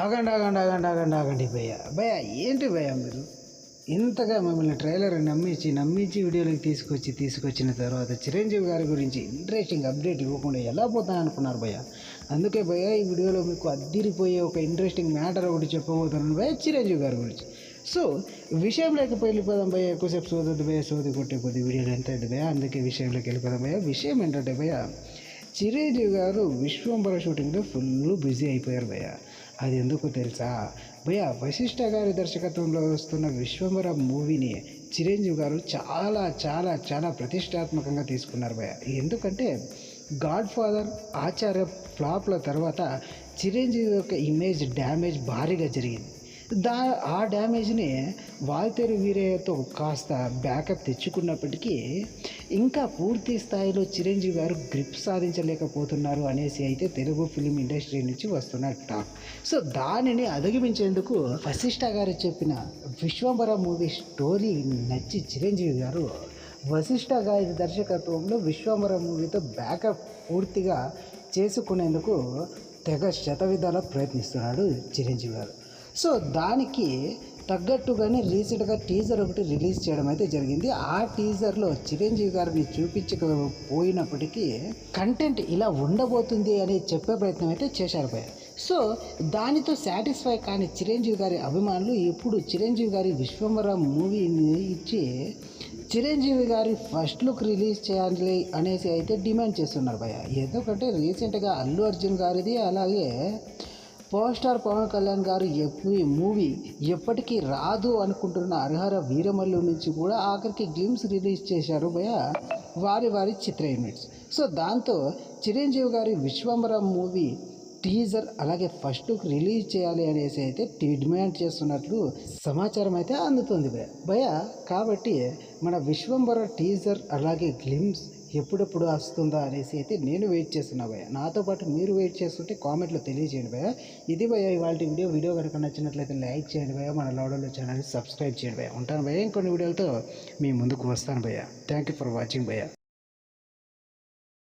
ఆగండి ఆగండి ఆగండి ఆగండి ఆగండి భయ్య భయ్య ఏంటి భయ్య మీరు ఇంతగా మిమ్మల్ని ట్రైలర్ నమ్మించి వీడియోలోకి తీసుకొచ్చిన తర్వాత చిరంజీవి గారి గురించి ఇంట్రెస్టింగ్ అప్డేట్ ఇవ్వకుండా ఎలా పోతాను అనుకున్నారు భయ్య. అందుకే భయ్య ఈ వీడియోలో మీకు అద్దిరిపోయే ఒక ఇంట్రెస్టింగ్ మ్యాటర్ ఒకటి చెప్పబోతున్నాను భయ్య చిరంజీవి గారి గురించి. సో విషయంలోకి వెళ్ళిపోదాం భయ్య. ఎక్కువసేపు సోదొద్దు భయ్య, సోది కొట్టే కొద్ది వీడియోలు ఎంత అయితే భయ్య, అందుకే విషయంలోకి వెళ్ళిపోదాం భయ్య. విషయం ఏంటంటే భయ్య, చిరంజీవి గారు విశ్వంబర షూటింగ్లో ఫుల్ బిజీ అయిపోయారు భయ్య. అది ఎందుకు తెలుసా భయ్య, వశిష్ఠ గారి దర్శకత్వంలో వస్తున్న విశ్వంబర మూవీని చిరంజీవి గారు చాలా చాలా చాలా ప్రతిష్టాత్మకంగా తీసుకున్నారు భయ్య. ఎందుకంటే గాడ్ ఫాదర్, ఆచార్య ఫ్లాప్ల తర్వాత చిరంజీవి యొక్క ఇమేజ్ డ్యామేజ్ భారీగా జరిగింది. ఆ డ్యామేజ్ని వాల్తేరు వీరయ్యతో కాస్త బ్యాకప్ తెచ్చుకున్నప్పటికీ ఇంకా పూర్తి స్థాయిలో చిరంజీవి గారు గ్రిప్ సాధించలేకపోతున్నారు అనేసి అయితే తెలుగు ఫిలిం ఇండస్ట్రీ నుంచి వస్తున్న టాక్. సో దానిని అధిగమించేందుకు వశిష్ఠ గారు చెప్పిన విశ్వంబర మూవీ స్టోరీ నచ్చి చిరంజీవి గారు వశిష్ఠ గారి దర్శకత్వంలో విశ్వంబర మూవీతో బ్యాకప్ పూర్తిగా చేసుకునేందుకు తెగ శతవిధాల ప్రయత్నిస్తున్నాడు చిరంజీవి గారు. సో దానికి తగ్గట్టుగానే రీసెంట్గా టీజర్ ఒకటి రిలీజ్ చేయడం అయితే జరిగింది. ఆ టీజర్లో చిరంజీవి గారిని చూపించకపోయినప్పటికీ కంటెంట్ ఇలా ఉండబోతుంది అని చెప్పే ప్రయత్నం అయితే చేశారు భయ్య. సో దానితో సాటిస్ఫై కాని చిరంజీవి గారి అభిమానులు ఇప్పుడు చిరంజీవి గారి విశ్వంబర మూవీని ఇచ్చి చిరంజీవి గారి ఫస్ట్ లుక్ రిలీజ్ చేయాలి అనేసి అయితే డిమాండ్ చేస్తున్నారు భయ్య. ఎందుకంటే రీసెంట్గా అల్లు అర్జున్ గారిది, అలాగే పవర్ స్టార్ పవన్ కళ్యాణ్ గారు మూవీ ఎప్పటికీ రాదు అనుకుంటున్న హరహర వీరమల్లు నుంచి కూడా ఆఖరికి గ్లిమ్స్ రిలీజ్ చేశారు భయ వారి చిత్ర యూనిట్స్. సో దాంతో చిరంజీవి గారి విశ్వంబర మూవీ టీజర్ అలాగే ఫస్ట్ లుక్ రిలీజ్ చేయాలి అనేసి అయితే డిమాండ్ చేస్తున్నట్లు సమాచారం అయితే అందుతుంది భయ. కాబట్టి మన విశ్వంబర టీజర్ అలాగే గ్లిమ్స్ ఎప్పుడెప్పుడు వస్తుందా అనేసి అయితే నేను వెయిట్ చేస్తున్నా భయ్య. నాతో పాటు మీరు వెయిట్ చేస్తుంటే కామెంట్లో తెలియజేయండి భయ్య. ఇది భయ్య ఇవాళ వీడియో కనుక నచ్చినట్లయితే లైక్ చేయండి భయ్య. మన లౌడోలో ఛానల్ని సబ్స్క్రైబ్ చేయండి భయ్య. ఉంటాను భయ్య, ఇంకొన్ని వీడియోలతో మీ ముందుకు వస్తాను భయ్య. థ్యాంక్ యూ ఫర్ వాచింగ్ భయ్య.